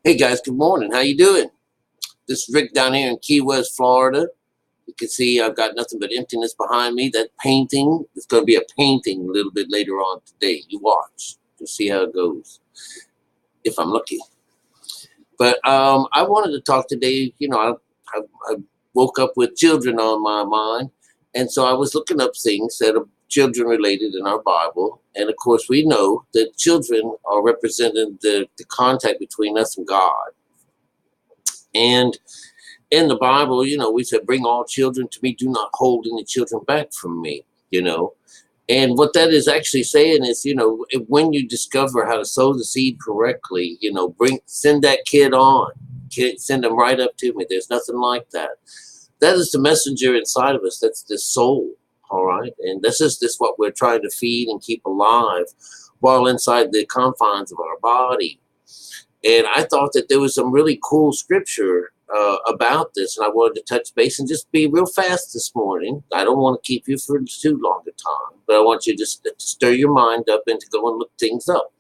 Hey guys, good morning. How you doing? This is Rick down here in Key West, Florida. You can see I've got nothing but emptiness behind me. That painting, it's going to be a painting a little bit later on today. You watch. You'll see how it goes, if I'm lucky. But I wanted to talk today. I woke up with children on my mind. And so I was looking up things that are children related in our Bible. And of course, we know that children are representing the contact between us and God. And in the Bible, we said, bring all children to me, do not hold any children back from me, you know. And what that is actually saying is, when you discover how to sow the seed correctly, send that kid on, send them right up to me. There's nothing like that. That is the messenger inside of us. That's the soul. All right. And this what we're trying to feed and keep alive while inside the confines of our body. And I thought that there was some really cool scripture about this, and I wanted to touch base and just be real fast this morning. I don't want to keep you for too long a time, but I want you just to stir your mind up and to go and look things up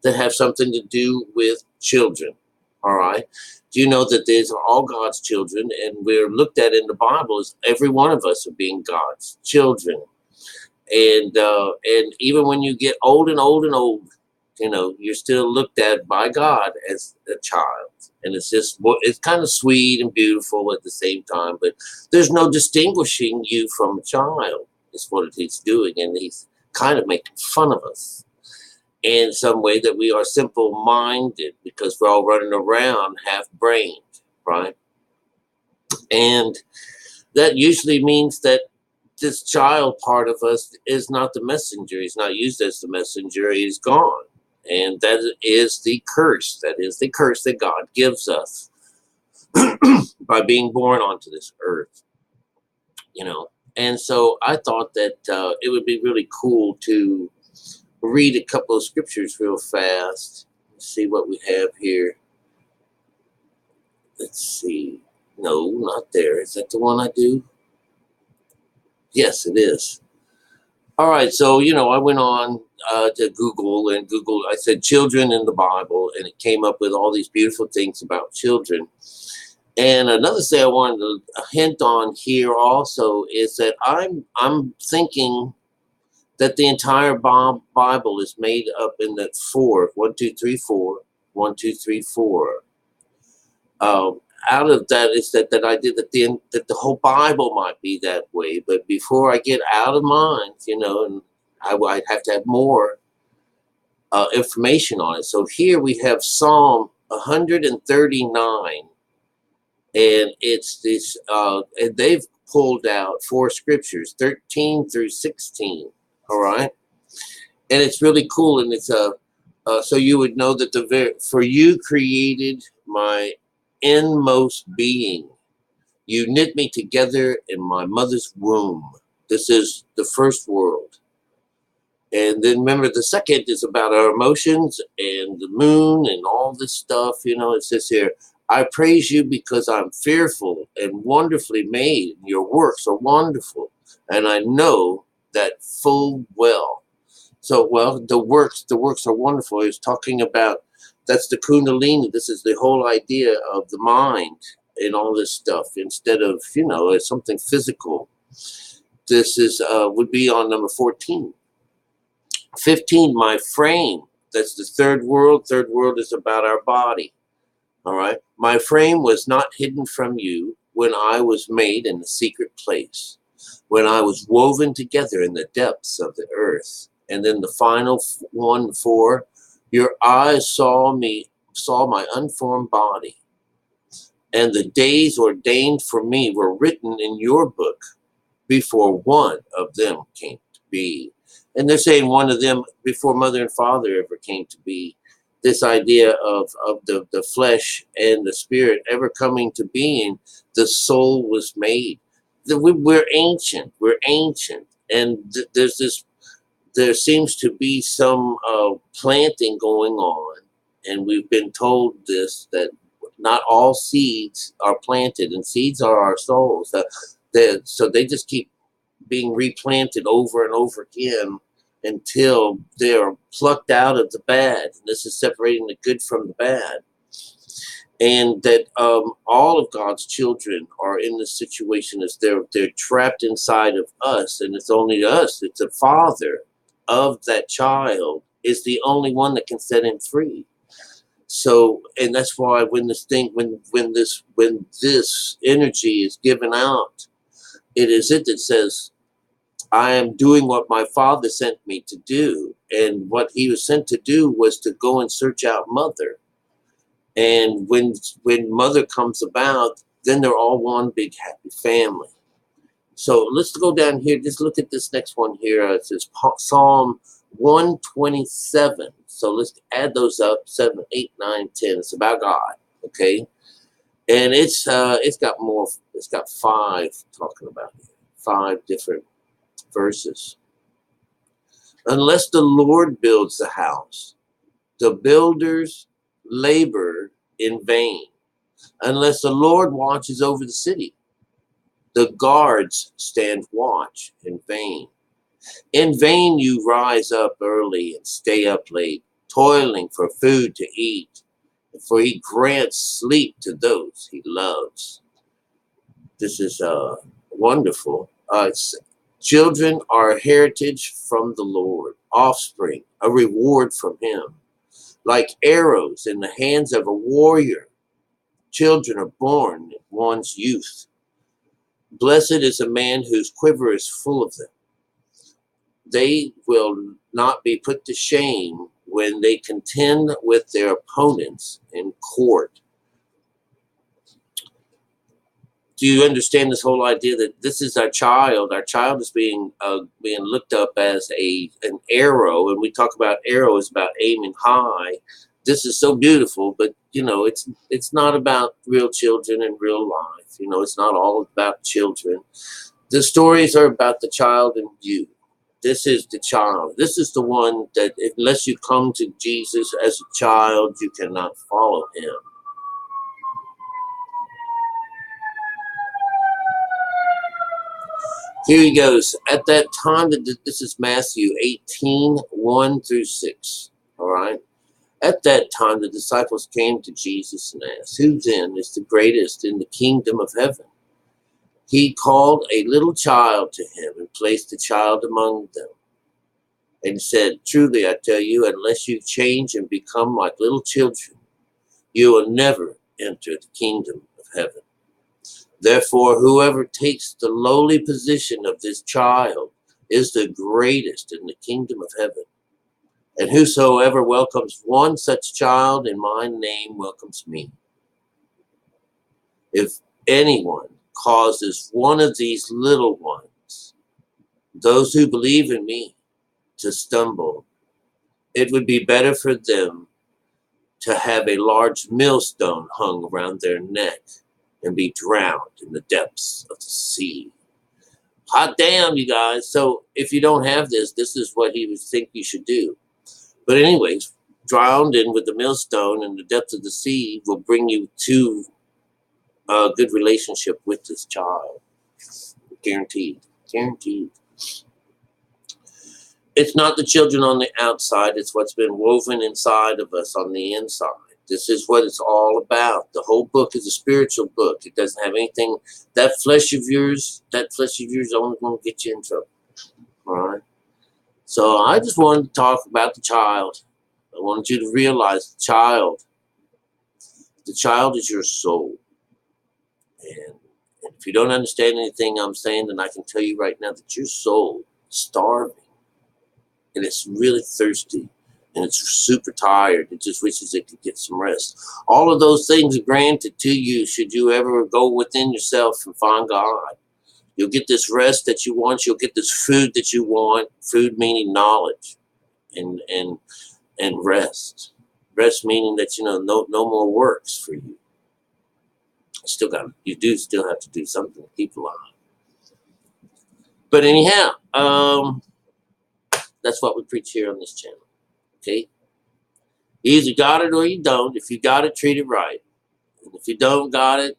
that have something to do with children. All right. Do you know that these are all God's children, and we're looked at in the Bible as every one of us are being God's children. And even when you get old and old and old, you're still looked at by God as a child. And it's kind of sweet and beautiful at the same time, but there's no distinguishing you from a child, is what he's doing. And he's kind of making fun of us in some way that we are simple minded because we're all running around half brained, right? And that usually means that this child part of us is not the messenger. He's not used as the messenger. He's gone. And that is the curse. That is the curse that God gives us by being born onto this earth, And so I thought that it would be really cool to read a couple of scriptures real fast. Let's see what we have here. Let's see. No, not there. Is that the one I do? Yes, it is. All right, so I went on to Google and Google. I said children in the Bible, and it came up with all these beautiful things about children. And another thing I wanted to hint on here also is that I'm thinking that the entire Bible is made up in that 1, 2, 3, 4, 1, 2, 3, 4. Out of that is that I did that the whole Bible might be that way, but before I get out of mind, and I'd have to have more information on it. So here we have Psalm 139, and it's this, and they've pulled out 4 scriptures, 13 through 16. All right, and it's really cool, and it's so you would know that for you created my inmost being. You knit me together in my mother's womb. This is the first world. And then remember, the second is about our emotions and the moon and all this stuff. It says here, I praise you because I'm fearful and wonderfully made. Your works are wonderful. And I know that full well. So, the works are wonderful. He's talking about, that's the Kundalini. This is the whole idea of the mind and all this stuff instead of, as something physical. This is would be on number 14. 15, my frame. That's the third world. Third world is about our body. All right. My frame was not hidden from you when I was made in the secret place, when I was woven together in the depths of the earth. And then the final one, 4, your eyes saw my unformed body, and the days ordained for me were written in your book before one of them came to be. And they're saying one of them before mother and father ever came to be. This idea of the flesh and the spirit ever coming to being, the soul was made. We're ancient. We're ancient. And there seems to be some planting going on, and we've been told this, that not all seeds are planted, and seeds are our souls. So they just keep being replanted over and over again until they're plucked out of the bad. This is separating the good from the bad. and that all of God's children are in this situation as they're trapped inside of us, and it's only us. It's the father of that child is the only one that can set him free. So, and that's why when this thing, when this energy is given out, it is it that says, I am doing what my father sent me to do, and what he was sent to do was to go and search out mother. And when mother comes about, then they're all one big happy family. So let's go down here. Just look at this next one here. It says Psalm 127. So let's add those up. 7, 8, 9, 10. It's about God. Okay. And it's got more. It's got 5 talking about it. 5 different verses. Unless the Lord builds the house, the builders labor in vain. Unless the Lord watches over the city, the guards stand watch in vain. In vain you rise up early and stay up late, toiling for food to eat, for he grants sleep to those he loves. This is wonderful. Children are a heritage from the Lord, offspring, a reward from him. Like arrows in the hands of a warrior, children are born in one's youth. Blessed is a man whose quiver is full of them. They will not be put to shame when they contend with their opponents in court. Do you understand this whole idea that this is our child? Our child is being looked up as an arrow, and we talk about arrows about aiming high. This is so beautiful, but it's not about real children in real life. It's not all about children. The stories are about the child and you. This is the child. This is the one that unless you come to Jesus as a child, you cannot follow him. Here he goes. At that time, this is Matthew 18, 1 through 6. All right. At that time, the disciples came to Jesus and asked, who then is the greatest in the kingdom of heaven? He called a little child to him and placed the child among them and said, truly, I tell you, unless you change and become like little children, you will never enter the kingdom of heaven. Therefore, whoever takes the lowly position of this child is the greatest in the kingdom of heaven. And whosoever welcomes one such child in my name welcomes me. If anyone causes one of these little ones, those who believe in me, to stumble, it would be better for them to have a large millstone hung around their neck and be drowned in the depths of the sea. Hot damn, you guys. So if you don't have this, this is what he would think you should do. But anyways, drowned in with the millstone in the depths of the sea will bring you to a good relationship with this child. Guaranteed. Guaranteed. It's not the children on the outside. It's what's been woven inside of us on the inside. This is what it's all about. The whole book is a spiritual book. It doesn't have anything. That flesh of yours is only going to get you in trouble. All right? So I just wanted to talk about the child. I wanted you to realize the child is your soul. And if you don't understand anything I'm saying, then I can tell you right now that your soul is starving. And it's really thirsty. And it's super tired. It just wishes it could get some rest. All of those things are granted to you should you ever go within yourself and find God. You'll get this rest that you want. You'll get this food that you want. Food meaning knowledge and rest. Rest meaning that, no more works for you. You do still have to do something to keep alive. But anyhow, that's what we preach here on this channel. Okay? You either got it or you don't. If you got it, treat it right. And if you don't got it,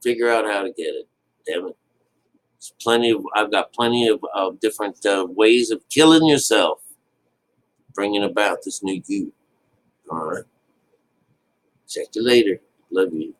figure out how to get it. Damn it. I've got plenty of different ways of killing yourself, bringing about this new you. All right. Check you later. Love you.